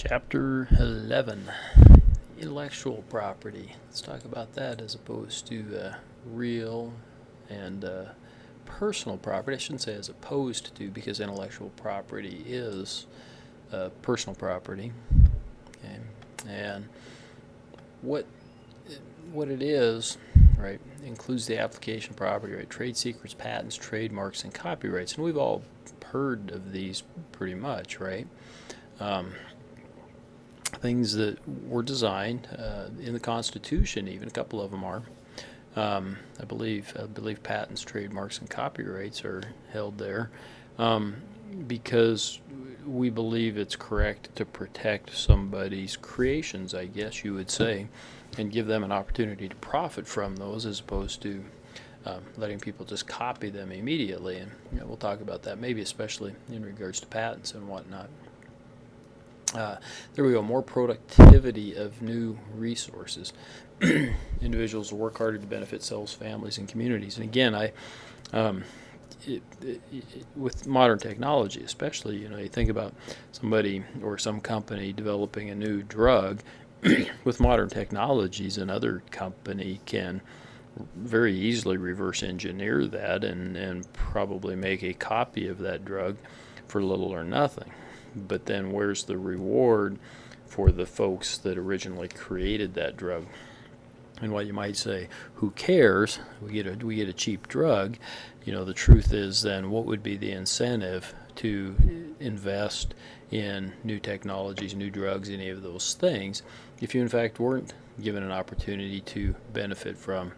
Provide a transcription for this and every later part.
Chapter 11, Intellectual Property. Let's talk about that as opposed to real and personal property. I shouldn't say as opposed to, because intellectual property is personal property. Okay? And what it is, right, includes the application of property, right? Trade secrets, patents, trademarks, and copyrights. And we've all heard of these pretty much, right? Things that were designed in the Constitution, even a couple of them are. I believe patents, trademarks, and copyrights are held there because we believe it's correct to protect somebody's creations, I guess you would say, and give them an opportunity to profit from those, as opposed to letting people just copy them immediately. And we'll talk about that, maybe especially in regards to patents and whatnot. There we go. More productivity of new resources. Individuals will work harder to benefit themselves, families, and communities. And again, with modern technology, especially, you think about somebody or some company developing a new drug. With modern technologies, another company can very easily reverse engineer that and probably make a copy of that drug for little or nothing. But then where's the reward for the folks that originally created that drug? And while you might say, who cares? We get a cheap drug. The truth is then, what would be the incentive to invest in new technologies, new drugs, any of those things, if you in fact weren't given an opportunity to benefit from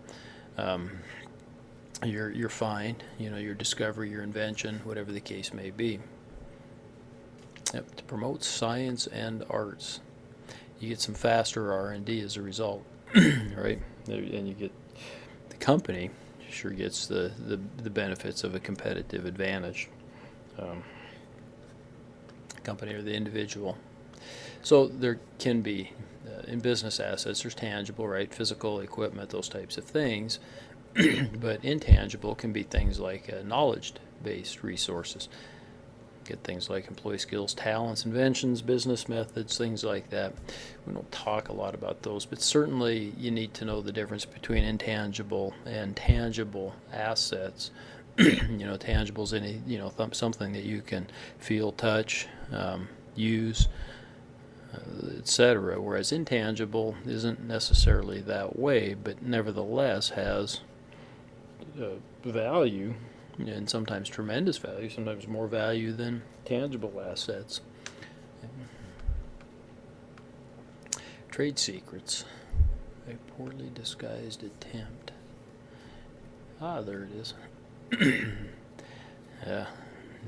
your find, your discovery, your invention, whatever the case may be. Yep, to promote science and arts. You get some faster R&D as a result, right? And you get the company sure gets the benefits of a competitive advantage. Company or the individual. So there can be, in business assets, there's tangible, right? Physical equipment, those types of things. But intangible can be things like knowledge-based resources. Get things like employee skills, talents, inventions, business methods, things like that. We don't talk a lot about those, but certainly you need to know the difference between intangible and tangible assets. Tangibles, something that you can feel, touch, use, etc. Whereas intangible isn't necessarily that way, but nevertheless has value. And sometimes tremendous value, sometimes more value than tangible assets. Trade secrets. A poorly disguised attempt. There it is. Yeah,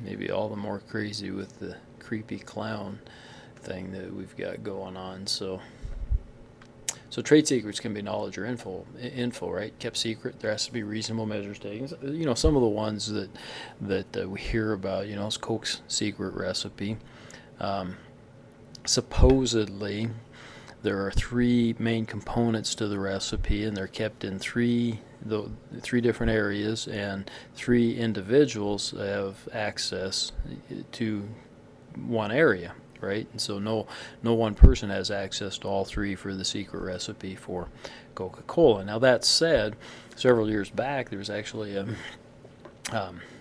maybe all the more crazy with the creepy clown thing that we've got going on. So trade secrets can be knowledge or info, right? Kept secret. There has to be reasonable measures taken. Some of the ones that we hear about, is Coke's secret recipe. Supposedly, there are three main components to the recipe, and they're kept in three different areas, and three individuals have access to one area. Right, and so no one person has access to all three for the secret recipe for Coca-Cola. Now that said, several years back there was actually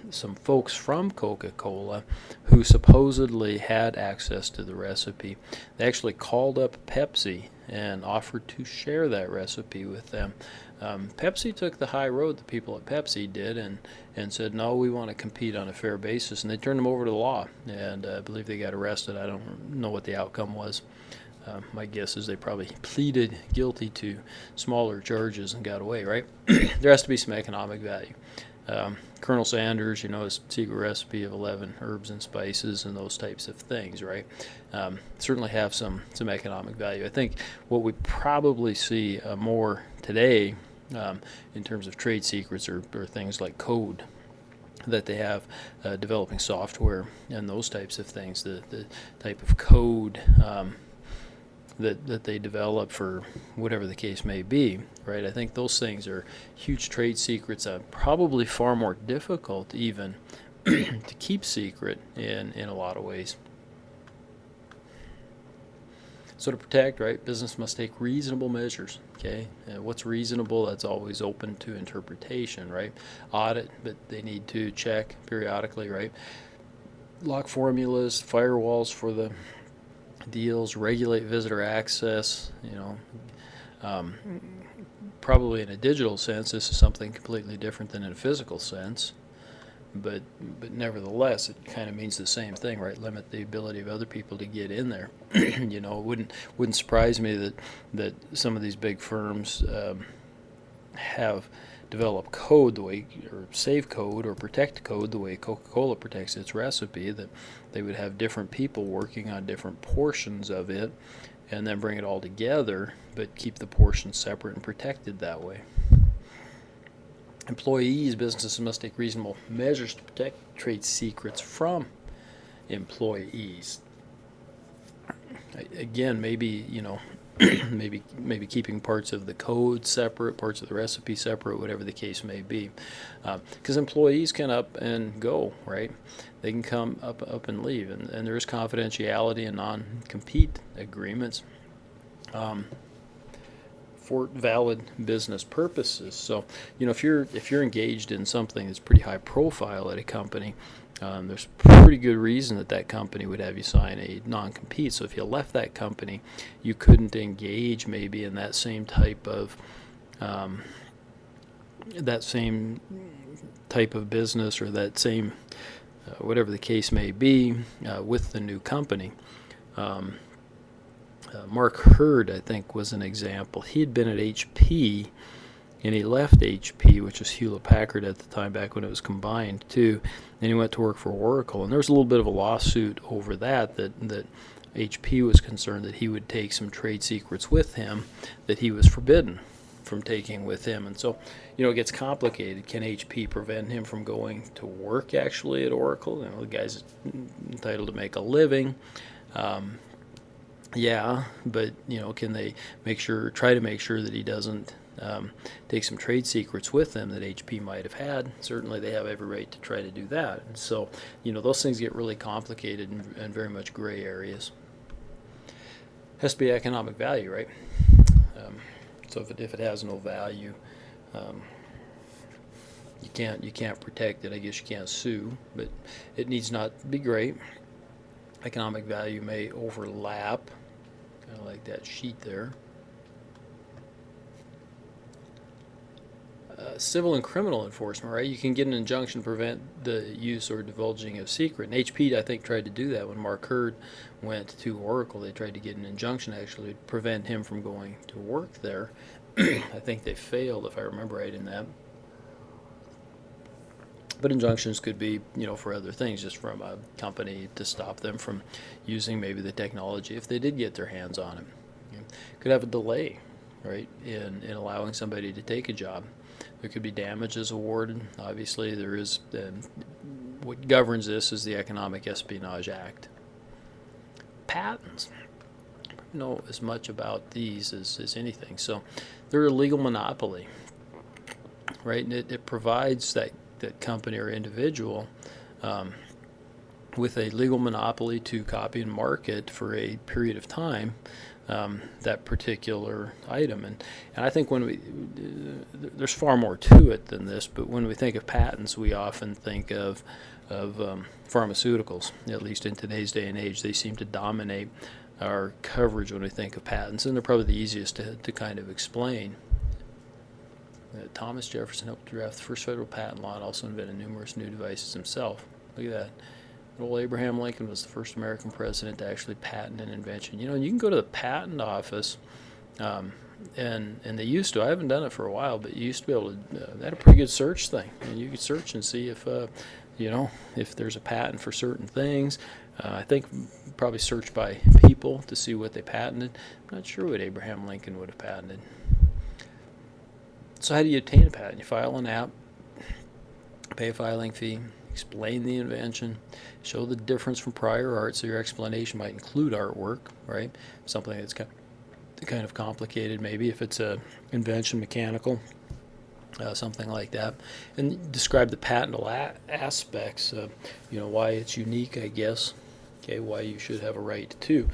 some folks from Coca-Cola who supposedly had access to the recipe. They actually called up Pepsi and offered to share that recipe with them. Pepsi took the high road, the people at Pepsi did, and said, no, we want to compete on a fair basis, and they turned them over to the law, and I believe they got arrested. I don't know what the outcome was. My guess is they probably pleaded guilty to smaller charges and got away, right? There has to be some economic value. Colonel Sanders, his secret recipe of 11 herbs and spices and those types of things, right? Certainly have some economic value. I think what we probably see more today in terms of trade secrets are things like code that they have, developing software and those types of things, the type of code that they develop for whatever the case may be, right? I think those things are huge trade secrets, probably far more difficult even to keep secret in a lot of ways. So to protect, right, business must take reasonable measures. Okay, and what's reasonable? That's always open to interpretation, right? Audit, but they need to check periodically, right? Lock formulas, firewalls for the deals, regulate visitor access. Probably in a digital sense, this is something completely different than in a physical sense. But nevertheless, it kind of means the same thing, right? Limit the ability of other people to get in there. It wouldn't surprise me that some of these big firms have developed code the way, or save code or protect code the way Coca-Cola protects its recipe, that they would have different people working on different portions of it and then bring it all together, but keep the portions separate and protected that way. Employees, businesses must take reasonable measures to protect trade secrets from employees. Again, maybe maybe keeping parts of the code separate, parts of the recipe separate, whatever the case may be, because employees can up and go, right? They can come up and leave, and there is confidentiality and non-compete agreements for valid business purposes. So, if you're engaged in something that's pretty high profile at a company, there's pretty good reason that company would have you sign a non-compete. So if you left that company, you couldn't engage maybe in that same type of business, or that same whatever the case may be with the new company. Mark Hurd, I think, was an example. He had been at HP, and he left HP, which was Hewlett-Packard at the time, back when it was combined too, and he went to work for Oracle. And there was a little bit of a lawsuit over that HP was concerned that he would take some trade secrets with him that he was forbidden from taking with him. And so, it gets complicated. Can HP prevent him from going to work actually at Oracle? The guy's entitled to make a living. Yeah, but can they try to make sure that he doesn't take some trade secrets with them that HP might have had? Certainly they have every right to try to do that. And so, those things get really complicated and very much gray areas. Has to be economic value, right? So if it has no value, you can't protect it. I guess you can't sue, but it needs not be great. Economic value may overlap, kind of like that sheet there. Civil and criminal enforcement, right? You can get an injunction to prevent the use or divulging of secret. And HP, I think, tried to do that when Mark Hurd went to Oracle. They tried to get an injunction actually to prevent him from going to work there. I think they failed, if I remember right, in that. But injunctions could be, for other things, just from a company to stop them from using maybe the technology if they did get their hands on it. Could have a delay, right, in allowing somebody to take a job. There could be damages awarded. Obviously, there is. What governs this is the Economic Espionage Act. Patents. I don't know as much about these as anything. So they're a legal monopoly, right? And it provides that company or individual with a legal monopoly to copy and market for a period of time that particular item. And I think there's far more to it than this, but when we think of patents, we often think of pharmaceuticals. At least in today's day and age, they seem to dominate our coverage when we think of patents, and they're probably the easiest to kind of explain. Thomas Jefferson helped draft the first federal patent law and also invented numerous new devices himself. Look at that. Old Abraham Lincoln was the first American president to actually patent an invention. You can go to the patent office, and they used to. I haven't done it for a while, but you used to be able to. They had a pretty good search thing, and you could search and see if there's a patent for certain things. I think probably search by people to see what they patented. I'm not sure what Abraham Lincoln would have patented. So how do you obtain a patent? You file an app, pay a filing fee, explain the invention, show the difference from prior art, so your explanation might include artwork, right? Something that's kind of complicated maybe if it's a invention, mechanical, something like that. And describe the patentable aspects, why it's unique, I guess, okay, why you should have a right to.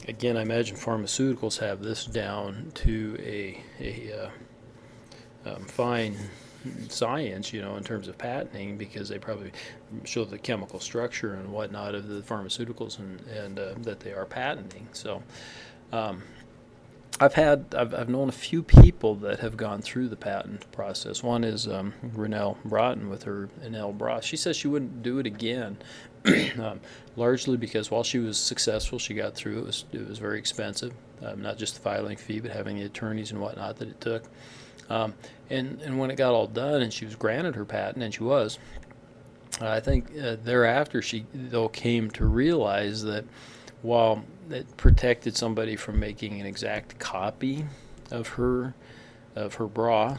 Again, I imagine pharmaceuticals have this down to a fine science, in terms of patenting, because they probably show the chemical structure and whatnot of the pharmaceuticals, and that they are patenting. So I've known a few people that have gone through the patent process. One is Renelle Broughton with her Enel bra. She says she wouldn't do it again, largely because while she was successful, she got through. It was very expensive, not just the filing fee, but having the attorneys and whatnot that it took. And when it got all done and she was granted her patent, and she was, I think thereafter she though came to realize that while it protected somebody from making an exact copy of her bra,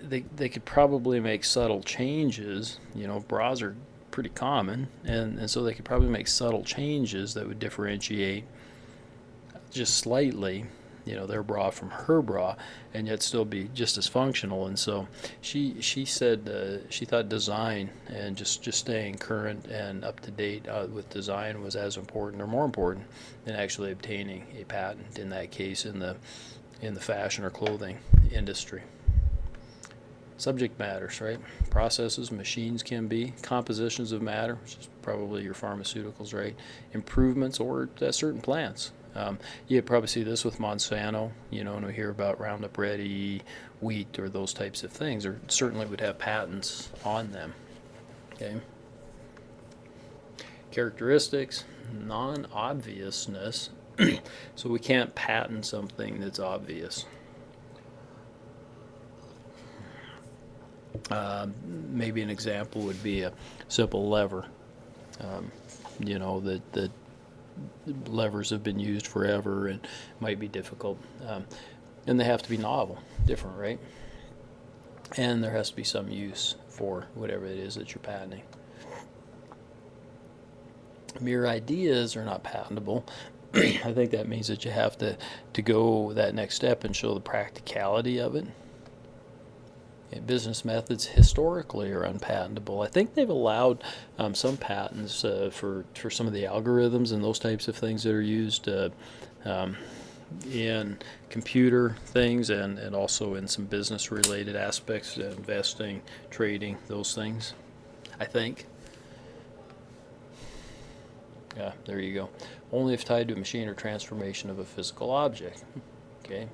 they could probably make subtle changes. Bras are pretty common, and so they could probably make subtle changes that would differentiate just slightly their bra from her bra, and yet still be just as functional. And so she said she thought design and just staying current and up to date with design was as important or more important than actually obtaining a patent, in that case in the fashion or clothing industry. Subject matters, right? Processes, machines can be, compositions of matter, which is probably your pharmaceuticals, right? Improvements or certain plants. You probably see this with Monsanto, and we hear about Roundup Ready wheat or those types of things, or certainly would have patents on them. Okay. Characteristics, non-obviousness. So we can't patent something that's obvious. Maybe an example would be a simple lever. That levers have been used forever and might be difficult, and they have to be novel, different, right? And there has to be some use for whatever it is that you're patenting. Mere ideas are not patentable. I think that means that you have to go that next step and show the practicality of it. Business methods historically are unpatentable. I think they've allowed some patents for some of the algorithms and those types of things that are used in computer things, and also in some business related aspects, investing, trading, those things, I think. Yeah, there you go. Only if tied to a machine or transformation of a physical object. Okay.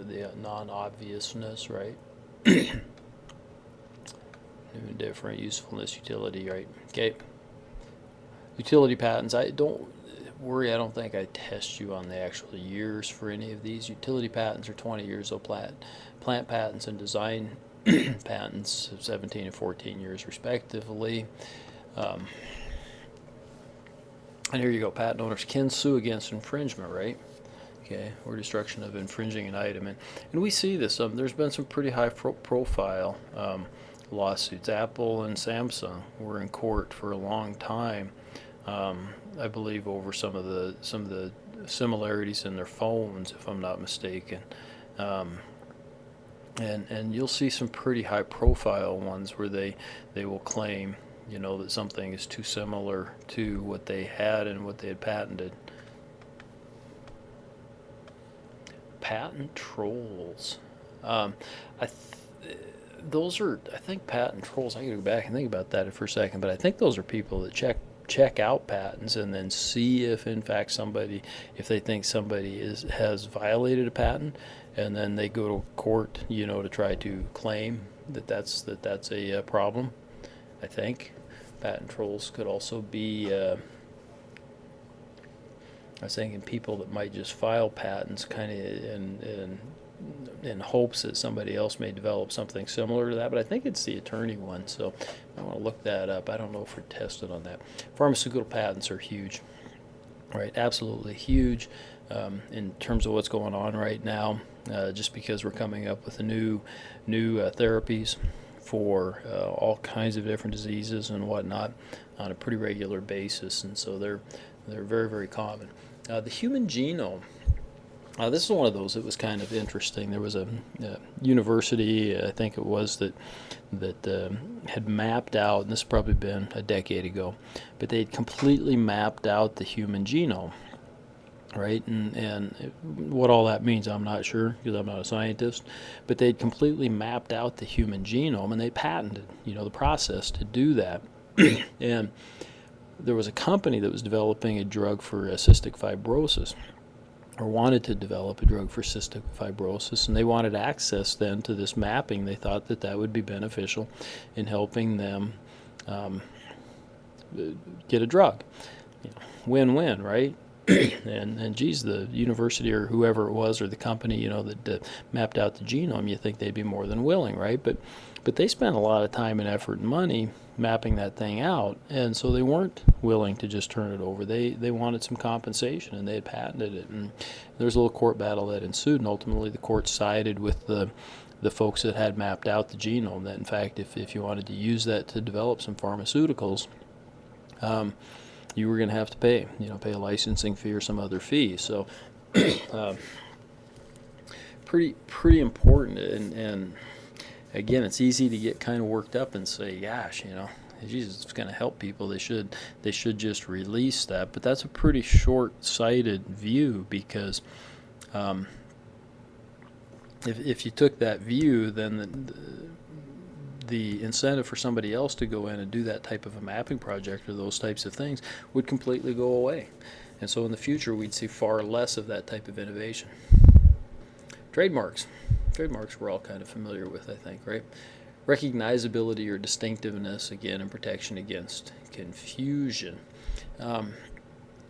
The non-obviousness, right? New and different, usefulness, utility, right? Okay. Utility patents. Don't worry, I don't think I test you on the actual years for any of these. Utility patents are 20 years, though plant patents and design patents 17 and 14 years respectively. And here you go. Patent owners can sue against infringement, right? Okay, or destruction of infringing an item, and we see this. There's been some pretty high profile lawsuits. Apple and Samsung were in court for a long time, I believe, over some of the similarities in their phones, if I'm not mistaken. And you'll see some pretty high profile ones where they will claim, that something is too similar to what they had and what they had patented. Patent trolls. Those are, I think, patent trolls. I gotta go back and think about that for a second, but I think those are people that check out patents and then see if in fact if they think somebody has violated a patent, and then they go to court, to try to claim that's a problem. I think patent trolls could also be. I was thinking people that might just file patents kind of in hopes that somebody else may develop something similar to that, but I think it's the attorney one, so I want to look that up. I don't know if we're tested on that. Pharmaceutical patents are huge, right? Absolutely huge in terms of what's going on right now, just because we're coming up with new therapies for all kinds of different diseases and whatnot on a pretty regular basis, and so they're very, very common. The human genome This is one of those that was kind of interesting. There was a university, I think it was, that had mapped out, and this has probably been a decade ago, but they had completely mapped out the human genome, right? And what all that means, I'm not sure because I'm not a scientist, but they'd completely mapped out the human genome and they patented, the process to do that. And there was a company that was developing a drug for cystic fibrosis, or wanted to develop a drug for cystic fibrosis, and they wanted access then to this mapping. They thought that that would be beneficial in helping them get a drug. Win-win, right? and geez, the university or whoever it was, or the company, that mapped out the genome, you think they'd be more than willing, right? But they spent a lot of time and effort and money mapping that thing out, and so they weren't willing to just turn it over. They wanted some compensation, and they had patented it. And there's a little court battle that ensued, and ultimately the court sided with the folks that had mapped out the genome, that in fact if you wanted to use that to develop some pharmaceuticals, you were going to have to pay a licensing fee or some other fee. So pretty important. And again, it's easy to get kind of worked up and say, gosh, Jesus, it's going to help people. They should just release that. But that's a pretty short-sighted view, because if you took that view, then the incentive for somebody else to go in and do that type of a mapping project or those types of things would completely go away. And so in the future, we'd see far less of that type of innovation. Trademarks. Trademarks we're all kind of familiar with, I think, right? Recognizability or distinctiveness, again, and protection against confusion. And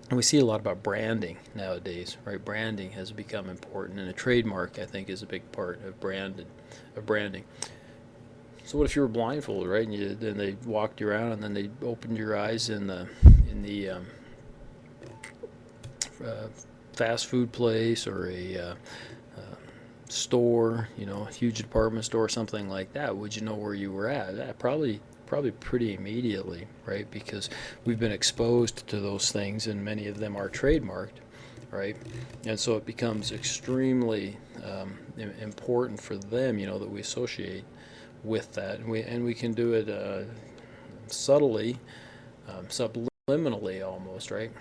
we see a lot about branding nowadays, right? Branding has become important, and a trademark, I think, is a big part of branding. So what if you were blindfolded, right? And then they walked you around, and then they opened your eyes in the fast food place or a store, a huge department store, something like that. Would you know where you were at? Probably pretty immediately, right? Because we've been exposed to those things, and many of them are trademarked, right? And so it becomes extremely important for them, that we associate with that, and we can do it subtly, subliminally almost, right?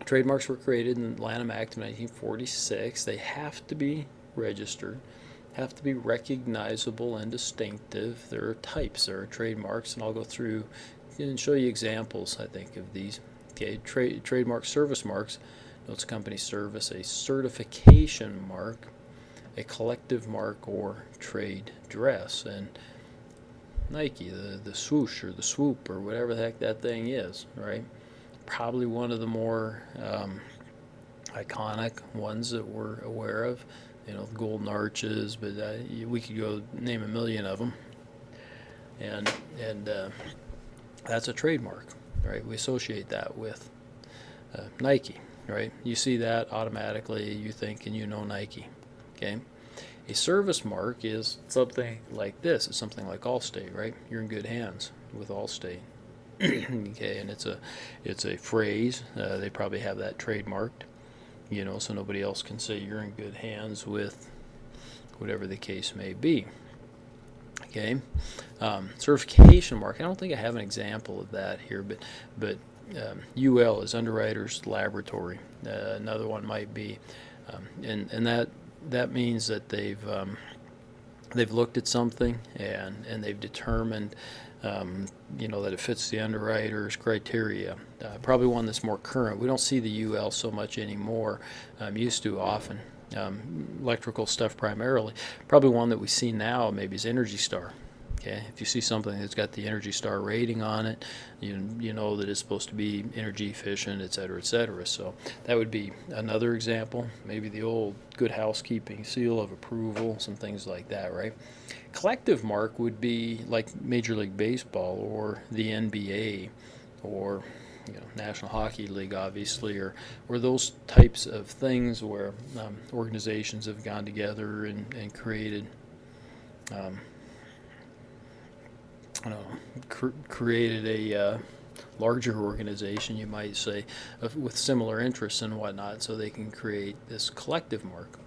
Trademarks were created in the Lanham Act of 1946. They have to be registered, have to be recognizable and distinctive. There are types, there are trademarks, and I'll go through and show you examples, I think, of these. Okay, trademark service marks notes company service, a certification mark, a collective mark, or trade dress. And Nike, the swoosh or the swoop or whatever the heck that thing is, right? Probably one of the more iconic ones that we're aware of, the golden arches, but we could go name a million of them. And that's a trademark, right? We associate that with Nike, right? You see that automatically, you think, and Nike. Okay, a service mark is something like this. It's something like Allstate, right? You're in good hands with Allstate. Okay, and it's a phrase. They probably have that trademarked, so nobody else can say you're in good hands with whatever the case may be. Okay, certification mark. I don't think I have an example of that here, but UL is Underwriters Laboratory. Another one might be, and that means that they've looked at something and they've determined that it fits the underwriter's criteria. Probably one that's more current. We don't see the UL so much anymore. Used to often. Electrical stuff primarily. Probably one that we see now maybe is Energy Star. Okay, if you see something that's got the Energy Star rating on it, you know that it's supposed to be energy efficient, et cetera, et cetera. So that would be another example. Maybe the old Good Housekeeping seal of approval, some things like that, right? Collective mark would be like Major League Baseball or the NBA or National Hockey League, obviously, or those types of things where organizations have gone together and created created a larger organization, you might say, with similar interests and whatnot, so they can create this collective mark.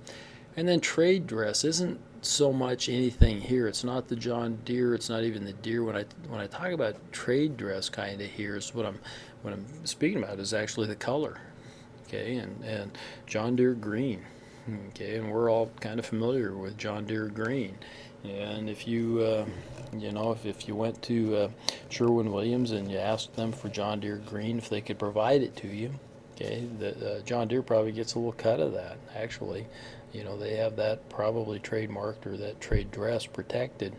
And then trade dress isn't so much anything here. It's not the John Deere. It's not even the deer. When I talk about trade dress, kind of here is what I'm speaking about is actually the color. Okay, and John Deere green. Okay, and we're all kind of familiar with John Deere green. And if you if you went to Sherwin-Williams and you asked them for John Deere green, if they could provide it to you, okay, John Deere probably gets a little cut of that. Actually, they have that probably trademarked or that trade dress protected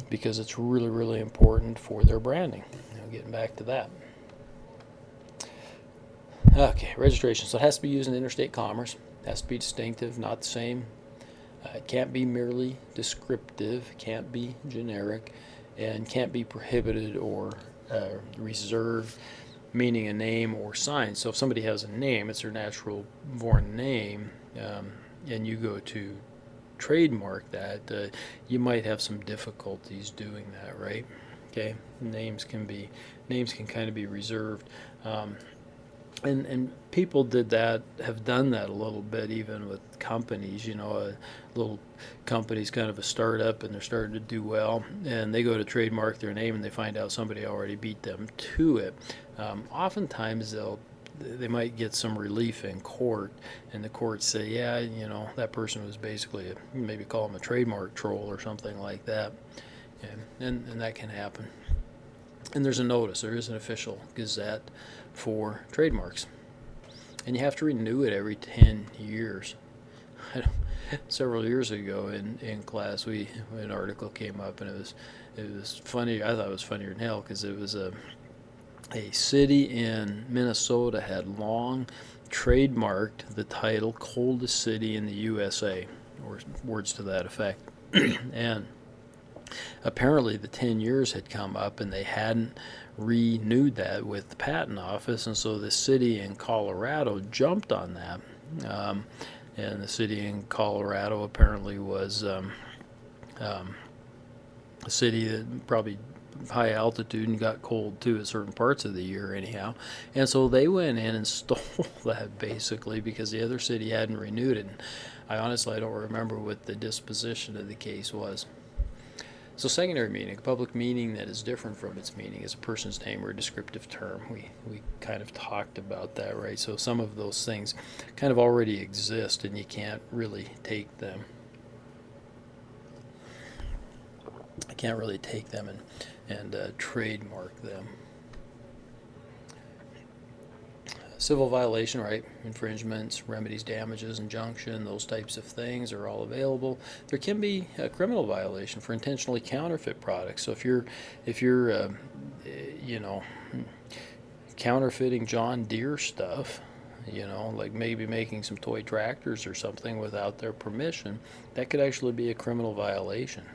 because it's really, really important for their branding. Getting back to that. Okay, registration. So it has to be used in interstate commerce. It has to be distinctive, not the same. It can't be merely descriptive, can't be generic, and can't be prohibited or reserved, meaning a name or sign. So if somebody has a name, it's their natural born name, and you go to trademark that, you might have some difficulties doing that, right? Okay, names can kind of be reserved. And people have done that a little bit, even with companies. Little company's kind of a startup, and they're starting to do well, and they go to trademark their name, and they find out somebody already beat them to it. Oftentimes, they might get some relief in court, and the courts say, yeah, that person was basically maybe call them a trademark troll or something like that, and that can happen. And there's a notice. There is an official gazette for trademarks, and you have to renew it every 10 years. Several years ago in class, an article came up, and it was funny. I thought it was funnier than hell because it was a city in Minnesota had long trademarked the title "coldest city in the USA," or words to that effect, and apparently the 10 years had come up and they hadn't renewed that with the patent office, and so the city in Colorado jumped on that, and the city in Colorado apparently was a city that probably high altitude and got cold too at certain parts of the year anyhow, and so they went in and stole that basically because the other city hadn't renewed it. And I don't remember what the disposition of the case was. So secondary meaning, a public meaning that is different from its meaning, is a person's name or a descriptive term. We kind of talked about that, right? So some of those things kind of already exist, and you can't really take them. I can't really take them and trademark them. Civil violation, right? Infringements, remedies, damages, injunction, those types of things are all available. There can be a criminal violation for intentionally counterfeit products. So if you're counterfeiting John Deere stuff, like maybe making some toy tractors or something without their permission, that could actually be a criminal violation.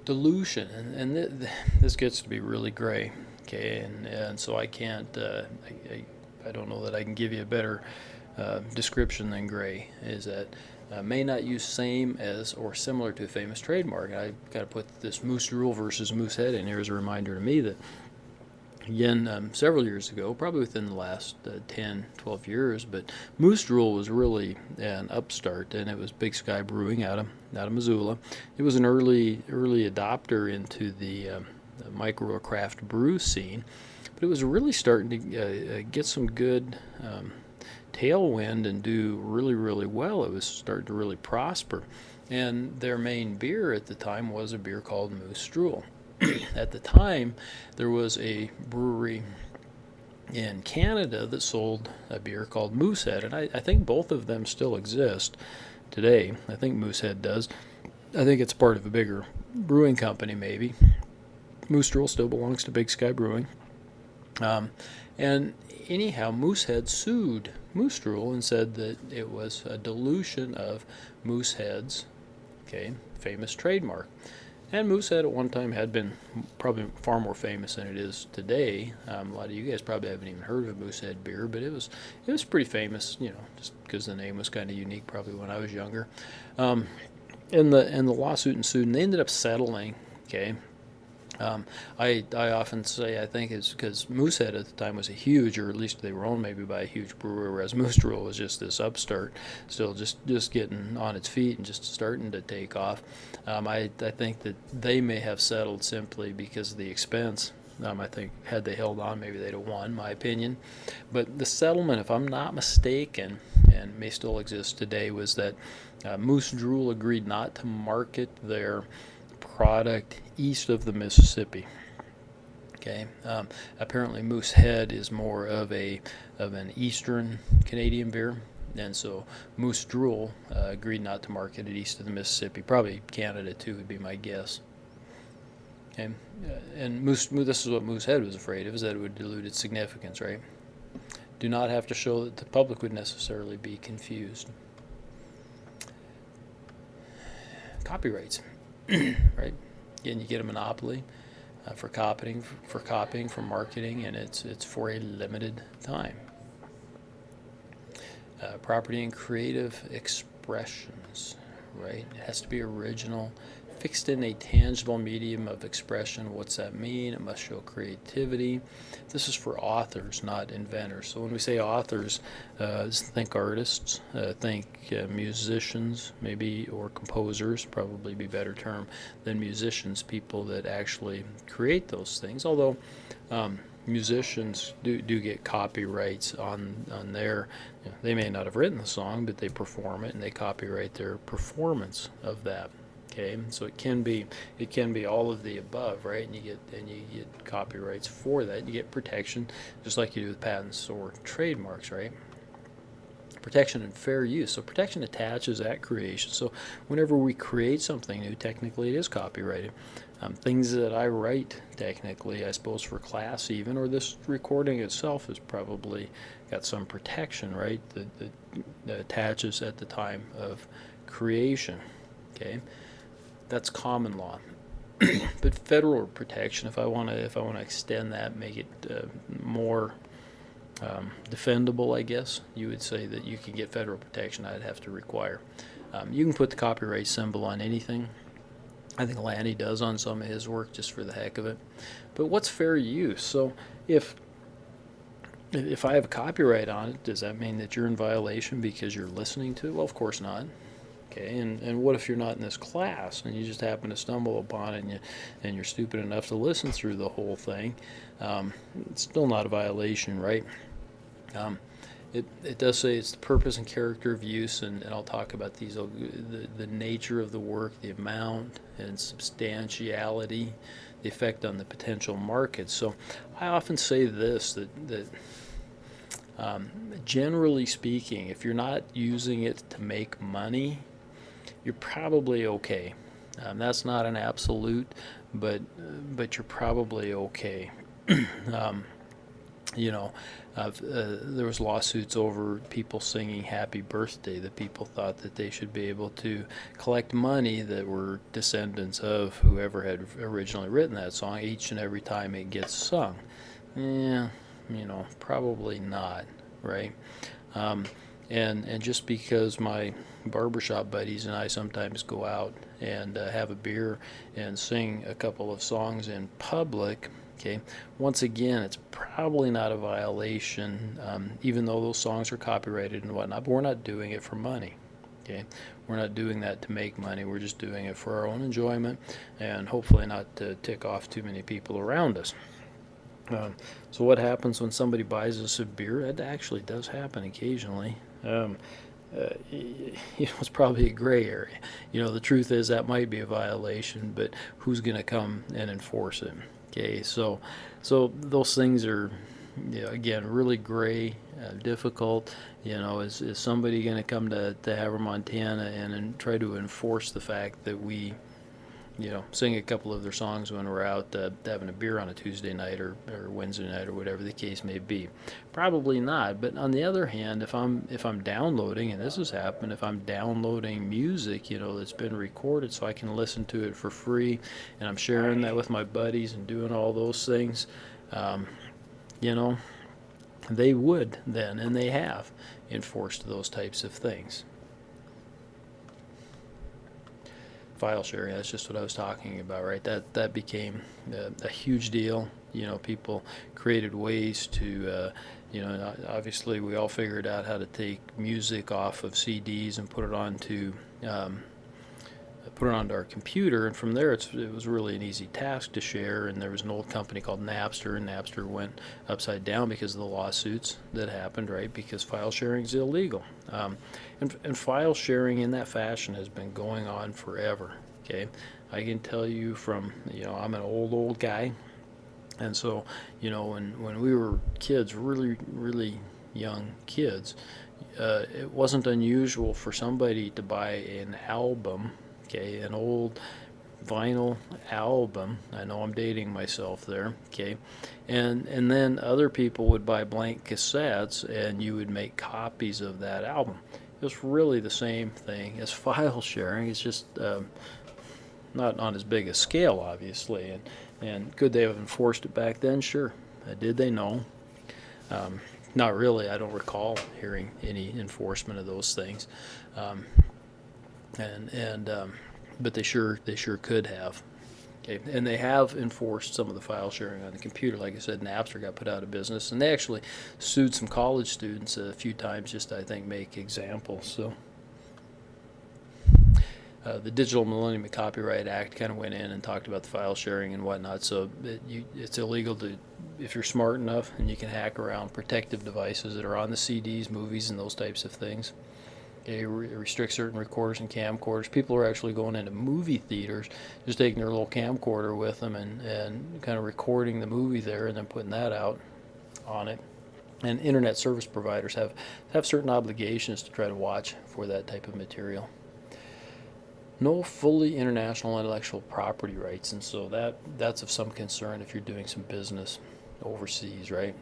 Dilution, and this gets to be really gray, okay, and so I can't, I don't know that I can give you a better description than gray, is that may not use same as or similar to a famous trademark. And I've got to put this moose drool versus moose head in here as a reminder to me that, again, several years ago, probably within the last 10, 12 years, but Moose Drool was really an upstart, and it was Big Sky Brewing out of Missoula. It was an early adopter into the micro craft brew scene, but it was really starting to get some good tailwind and do really, really well. It was starting to really prosper, and their main beer at the time was a beer called Moose Drool. At the time, there was a brewery in Canada that sold a beer called Moosehead, and I think both of them still exist today. I think Moosehead does. I think it's part of a bigger brewing company, maybe. Moose Drool still belongs to Big Sky Brewing. And anyhow, Moosehead sued Moose Drool and said that it was a dilution of Moosehead's, famous trademark. And Moosehead at one time had been probably far more famous than it is today. A lot of you guys probably haven't even heard of Moosehead beer, but it was pretty famous, just because the name was kind of unique probably when I was younger. and the lawsuit ensued, and they ended up settling. Okay. I often say I think it's because Moosehead at the time was a huge, or at least they were owned maybe by a huge brewer, whereas Moose Drool was just this upstart, still just getting on its feet and just starting to take off. I think that they may have settled simply because of the expense. I think had they held on, maybe they'd have won, my opinion. But the settlement, if I'm not mistaken, and may still exist today, was that Moose Drool agreed not to market their product east of the Mississippi. Okay, apparently Moosehead is more of an eastern Canadian beer, and so Moose Drool agreed not to market it east of the Mississippi. Probably Canada too would be my guess. Okay, and this is what Moosehead was afraid of, is that it would dilute its significance. Right? Do not have to show that the public would necessarily be confused. Copyrights. Right? Again, you get a monopoly for copying, for marketing, and it's for a limited time. Property and creative expressions, right? It has to be original, fixed in a tangible medium of expression. What's that mean? It must show creativity. This is for authors, not inventors. So when we say authors, think artists, think musicians, maybe, or composers, probably be a better term than musicians, people that actually create those things. Although musicians do get copyrights on their, they may not have written the song, but they perform it and they copyright their performance of that. Okay, so it can be all of the above, right? And you get copyrights for that. You get protection, just like you do with patents or trademarks, right? Protection and fair use. So protection attaches at creation. So whenever we create something new, technically it is copyrighted. Things that I write, technically, I suppose for class even, or this recording itself has probably got some protection, right? That attaches at the time of creation. Okay. That's common law. But federal protection, if I want to extend that, make it more defendable, I guess you would say that you can get federal protection. I'd have to require. You can put the copyright symbol on anything. I think Lanny does on some of his work just for the heck of it. But what's fair use? So if I have a copyright on it, does that mean that you're in violation because you're listening to it? Well, of course not. Okay, and what if you're not in this class and you just happen to stumble upon it and you're stupid enough to listen through the whole thing? It's still not a violation, right? It does say it's the purpose and character of use, and I'll talk about these, the nature of the work, the amount and substantiality, the effect on the potential market. So I often say this, that generally speaking, if you're not using it to make money, you're probably okay. That's not an absolute, but you're probably okay. There was lawsuits over people singing "Happy Birthday," that people thought that they should be able to collect money that were descendants of whoever had originally written that song each and every time it gets sung. Yeah, probably not, right? And just because my barbershop buddies and I sometimes go out and have a beer and sing a couple of songs in public, okay, once again, it's probably not a violation, even though those songs are copyrighted and whatnot, but we're not doing it for money. Okay, we're not doing that to make money. We're just doing it for our own enjoyment and hopefully not to tick off too many people around us. So what happens when somebody buys us a beer? That actually does happen occasionally. It's probably a gray area. The truth is that might be a violation, but who's going to come and enforce it? Okay, so those things are, again, really gray, difficult. Is somebody going to come to Havre, Montana, and try to enforce the fact that we, sing a couple of their songs when we're out having a beer on a Tuesday night or Wednesday night or whatever the case may be? Probably not. But on the other hand, if I'm downloading, and this has happened, if I'm downloading music, that's been recorded so I can listen to it for free, and I'm sharing that with my buddies and doing all those things, they would then, and they have, enforced those types of things. file sharing. That's just what I was talking about, right? That became a huge deal. People created ways to, obviously we all figured out how to take music off of CDs and put it onto our computer, and from there it was really an easy task to share. And there was an old company called Napster, and Napster went upside down because of the lawsuits that happened, right? Because file sharing is illegal, and file sharing in that fashion has been going on forever. Okay, I can tell you from I'm an old guy, and so when we were kids, really young kids, it wasn't unusual for somebody to buy an album. Okay, an old vinyl album. I know I'm dating myself there. Okay, and then other people would buy blank cassettes, and you would make copies of that album. It's really the same thing as file sharing. It's just not on as big a scale, obviously. And could they have enforced it back then? Sure. Did they? No. Not really. I don't recall hearing any enforcement of those things. But they sure could have. Okay, and they have enforced some of the file sharing on the computer. Like I said, Napster got put out of business, and they actually sued some college students a few times just to, I think, make examples. So the Digital Millennium Copyright Act kind of went in and talked about the file sharing and whatnot. So it's illegal to, if you're smart enough and you can hack around protective devices that are on the CDs, movies, and those types of things. It restricts certain recorders and camcorders. People are actually going into movie theaters, just taking their little camcorder with them and kind of recording the movie there and then putting that out on it. And internet service providers have certain obligations to try to watch for that type of material. No fully international intellectual property rights, and so that's of some concern if you're doing some business overseas, right?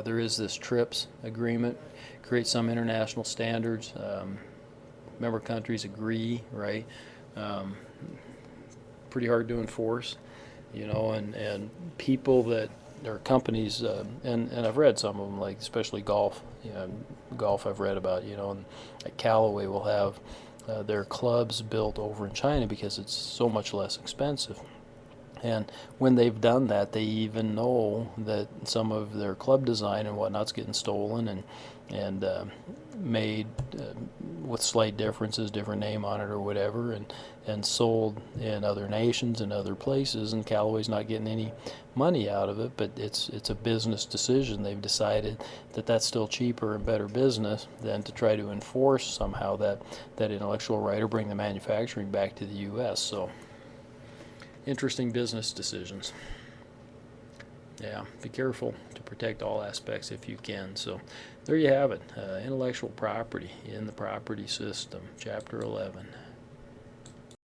There is this TRIPS agreement, creates some international standards. Member countries agree, right? Pretty hard to enforce, and people that are companies, and I've read some of them, like especially golf. Golf I've read about, and like Callaway will have their clubs built over in China because it's so much less expensive. And when they've done that, they even know that some of their club design and whatnot's getting stolen and made with slight differences, different name on it or whatever, and sold in other nations and other places. And Callaway's not getting any money out of it, but it's a business decision. They've decided that that's still cheaper and better business than to try to enforce somehow that intellectual right or bring the manufacturing back to the U.S. So. Interesting business decisions. Yeah, be careful to protect all aspects if you can. So there you have it, intellectual property in the property system, Chapter 11.